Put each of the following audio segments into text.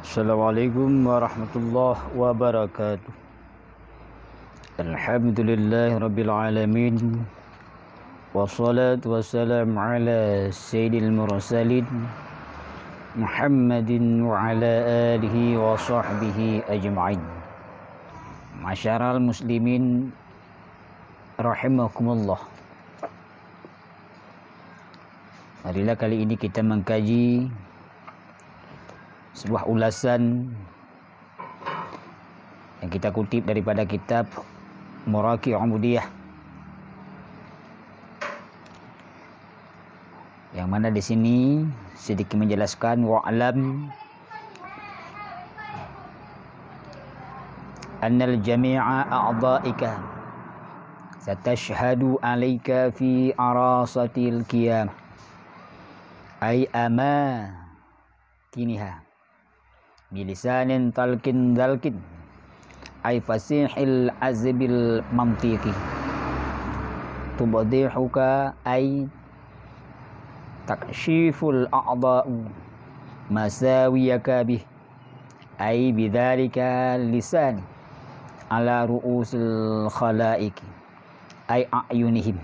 Assalamualaikum warahmatullahi wabarakatuh. Alhamdulillahi rabbil alamin. Wassalatu wassalamu ala sayyidil mursalin Muhammadin wa ala alihi wa sahbihi ajma'in. Masyaral muslimin rahimakumullah. Marilah kali ini kita mengkaji sebuah ulasan yang kita kutip daripada kitab Muraqi Umudiyah, yang mana di sini sedikit menjelaskan wa'lam annal jami'a a'dha'ika satashhadu 'alaika fi arasatil qiyamah ay amakiniha bilisanin talqin dalqin ay fasihil azbil mantiqi tubdihuka ay takshiful a'dha'u masawiyaka bih ay bidzalika lisan ala ru'usil khalaiqi ay a'yunihim.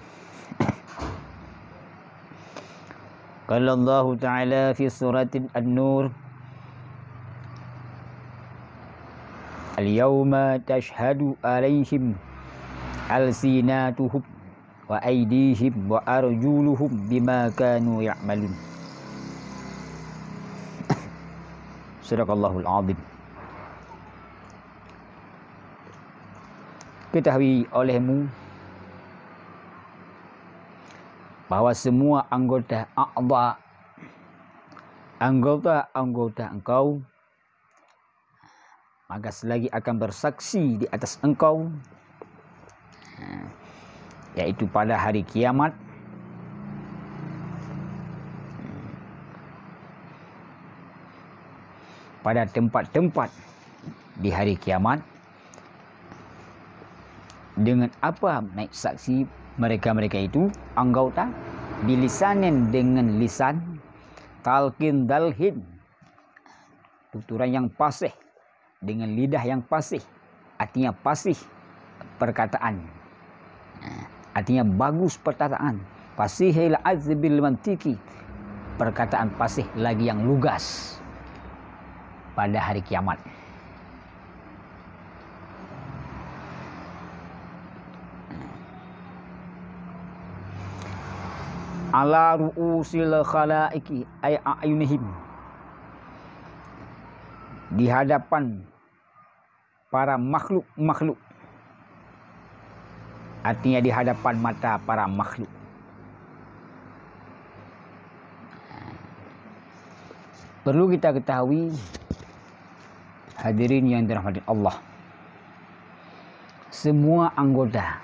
Qala Allah Ta'ala fi suratin An-Nur, al-yawma tashhadu alaihim alsinatuhum wa aydihim wa arjuluhum bima kanu ya'malun. Sadaqallahul azim. Ketahui olehmu bahwa semua anggota engkau maka selagi akan bersaksi di atas engkau, yaitu pada hari kiamat, pada tempat-tempat di hari kiamat. Dengan apa naik saksi mereka itu anggota? Bilisanin, dengan lisan, talqin dalhin, tuturan yang fasih, dengan lidah yang fasih, artinya fasih perkataan, artinya bagus perkataan, fasihil azbil mantiki, perkataan fasih lagi yang lugas pada hari kiamat. Ala ru'usil khalaiqi ay a'yunihim, di hadapan para makhluk, artinya di hadapan mata para makhluk. Perlu kita ketahui, hadirin yang dirahmati Allah, semua anggota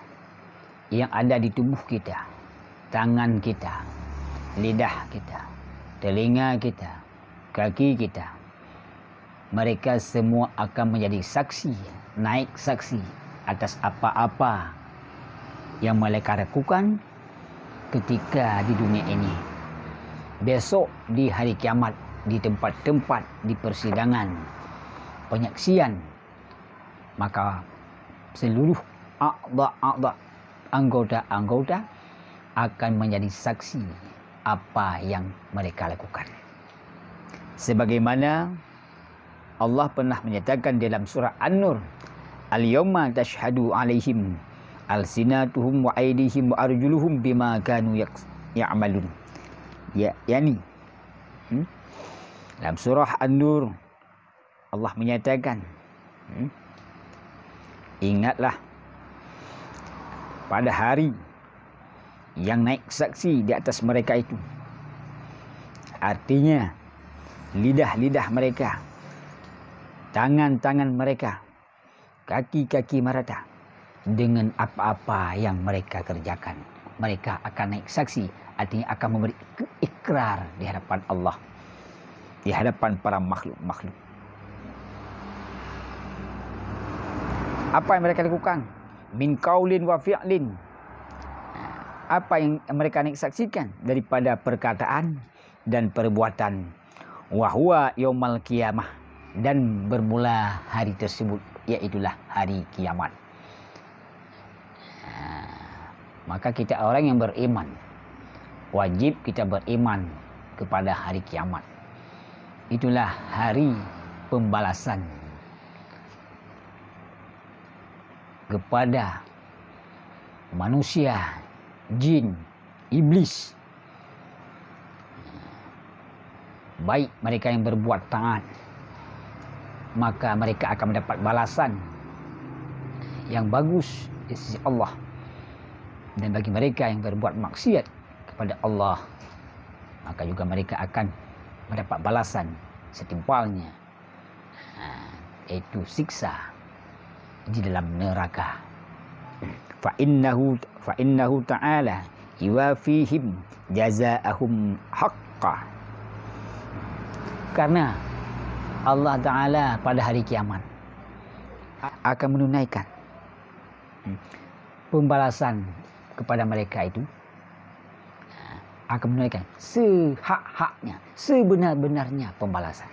yang ada di tubuh kita, tangan kita, lidah kita, telinga kita, kaki kita, mereka semua akan menjadi saksi, naik saksi atas apa-apa yang mereka lakukan ketika di dunia ini. Besok di hari kiamat, di tempat-tempat, di persidangan, penyaksian, maka seluruh anggota akan menjadi saksi apa yang mereka lakukan. Sebagaimana Allah pernah menyatakan dalam surah An-Nur, al-yawma tashhadu alaihim alsinatuhum wa aydihim wa arjuluhum bima kanu ya'malun. Yani dalam surah An-Nur Allah menyatakan, ingatlah pada hari yang naik saksi di atas mereka itu, artinya lidah-lidah mereka, tangan-tangan mereka, kaki-kaki mereka, dengan apa-apa yang mereka kerjakan. Mereka akan naik saksi, artinya akan memberi ikrar di hadapan Allah, di hadapan para makhluk-makhluk. Apa yang mereka lakukan? Min qaulin wa fi'lin, apa yang mereka saksikan daripada perkataan dan perbuatan. Wa huwa yaumal qiyamah, dan bermula hari tersebut, iaitulah hari kiamat. Maka kita orang yang beriman, wajib kita beriman kepada hari kiamat. Itulah hari pembalasan kepada manusia, jin, iblis. Baik mereka yang berbuat taat, maka mereka akan mendapat balasan yang bagus di sisi Allah. Dan bagi mereka yang berbuat maksiat kepada Allah, maka juga mereka akan mendapat balasan setimpalnya, yaitu siksa di dalam neraka. Fa innahu ta'ala yuwafihim jazaa'ahum haqqan. Karena Allah Ta'ala pada hari kiamat akan menunaikan pembalasan kepada mereka itu, akan menunaikan sehak-haknya, sebenar-benarnya pembalasan.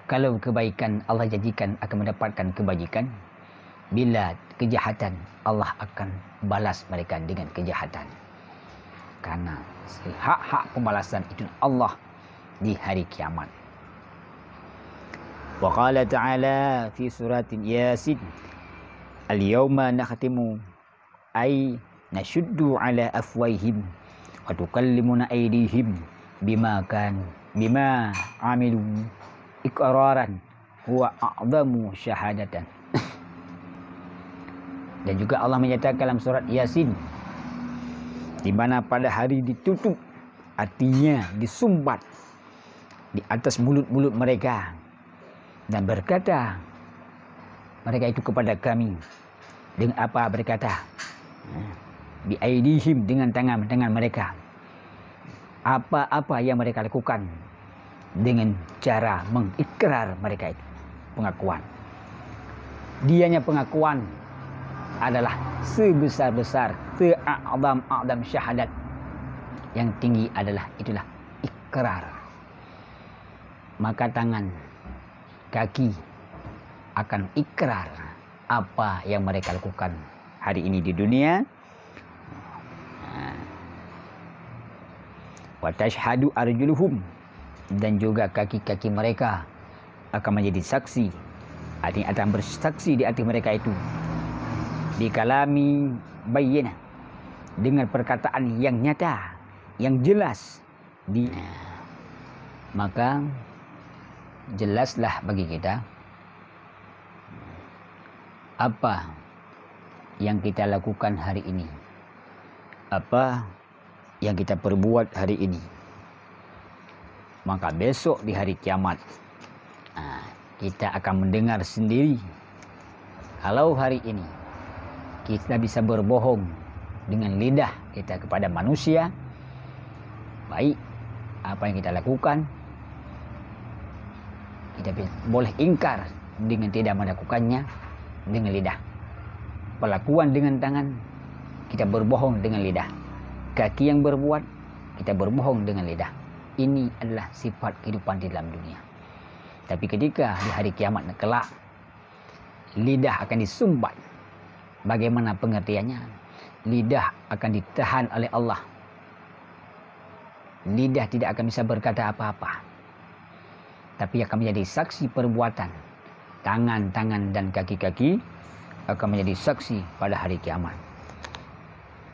Kalau kebaikan Allah janjikan akan mendapatkan kebajikan, bila kejahatan Allah akan balas mereka dengan kejahatan. Karena hak-hak pembalasan itu Allah di hari kiamat. Wa qala ta'ala fi suratin Yasin, al-yawma nakhtimu ay nashuddu ala afwahihim wa tukallimuna aydihim bima amilu iqraran huwa a'zamu syahadatan. Dan juga Allah menyatakan dalam surat Yasin, di mana pada hari ditutup, artinya disumbat di atas mulut-mulut mereka, dan berkata mereka itu kepada kami dengan apa berkata, bi aidihim, dengan tangan-tangan mereka, apa-apa yang mereka lakukan dengan cara mengikrar mereka itu, pengakuan. Dianya pengakuan adalah sebesar-besar, se'a'zam syahadat. Yang tinggi adalah itulah ikrar. Maka tangan, kaki akan ikrar apa yang mereka lakukan hari ini di dunia. Wa tashhadu arjuluhum, dan juga kaki-kaki mereka akan menjadi saksi. Artinya akan bersaksi di hati mereka itu, di kalami bayyinah, dengan perkataan yang nyata, yang jelas. Maka jelaslah bagi kita apa yang kita lakukan hari ini, apa yang kita perbuat hari ini. Maka besok di hari kiamat kita akan mendengar sendiri. Kalau hari ini kita bisa berbohong dengan lidah kita kepada manusia, baik apa yang kita lakukan, kita boleh ingkar dengan tidak melakukannya dengan lidah. Perlakuan dengan tangan, kita berbohong dengan lidah. Kaki yang berbuat, kita berbohong dengan lidah. Ini adalah sifat kehidupan di dalam dunia. Tapi ketika di hari kiamat kelak, lidah akan disumbat. Bagaimana pengertiannya? Lidah akan ditahan oleh Allah. Lidah tidak akan bisa berkata apa-apa, tapi akan menjadi saksi perbuatan. Tangan-tangan dan kaki-kaki akan menjadi saksi pada hari kiamat.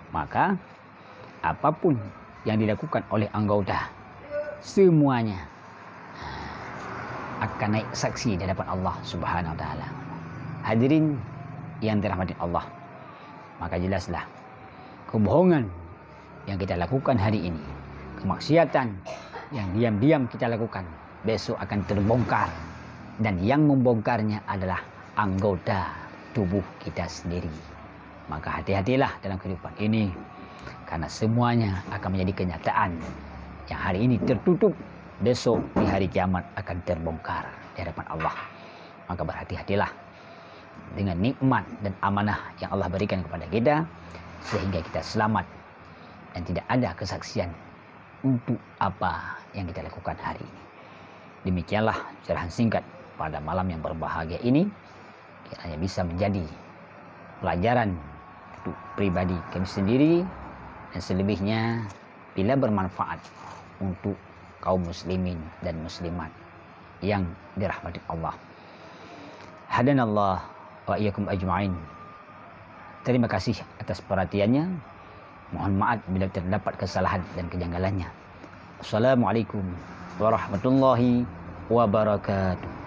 Maka apapun yang dilakukan oleh anggota, semuanya akan naik saksi di hadapan Allah Subhanahu wa taala. Hadirin yang dirahmati Allah, maka jelaslah kebohongan yang kita lakukan hari ini, kemaksiatan yang diam-diam kita lakukan, besok akan terbongkar. Dan yang membongkarnya adalah anggota tubuh kita sendiri. Maka hati-hatilah dalam kehidupan ini, karena semuanya akan menjadi kenyataan. Yang hari ini tertutup, besok di hari kiamat akan terbongkar di hadapan Allah. Maka berhati-hatilah dengan nikmat dan amanah yang Allah berikan kepada kita, sehingga kita selamat dan tidak ada kesaksian untuk apa yang kita lakukan hari ini. Demikianlah cerahan singkat pada malam yang berbahagia ini, kiranya bisa menjadi pelajaran untuk pribadi kami sendiri, dan selebihnya bila bermanfaat untuk kaum muslimin dan muslimat yang dirahmati Allah. Hadanallah wa iyyakum ajma'in. Terima kasih atas perhatiannya. Mohon maaf bila terdapat kesalahan dan kejanggalannya. Assalamualaikum warahmatullahi wabarakatuh.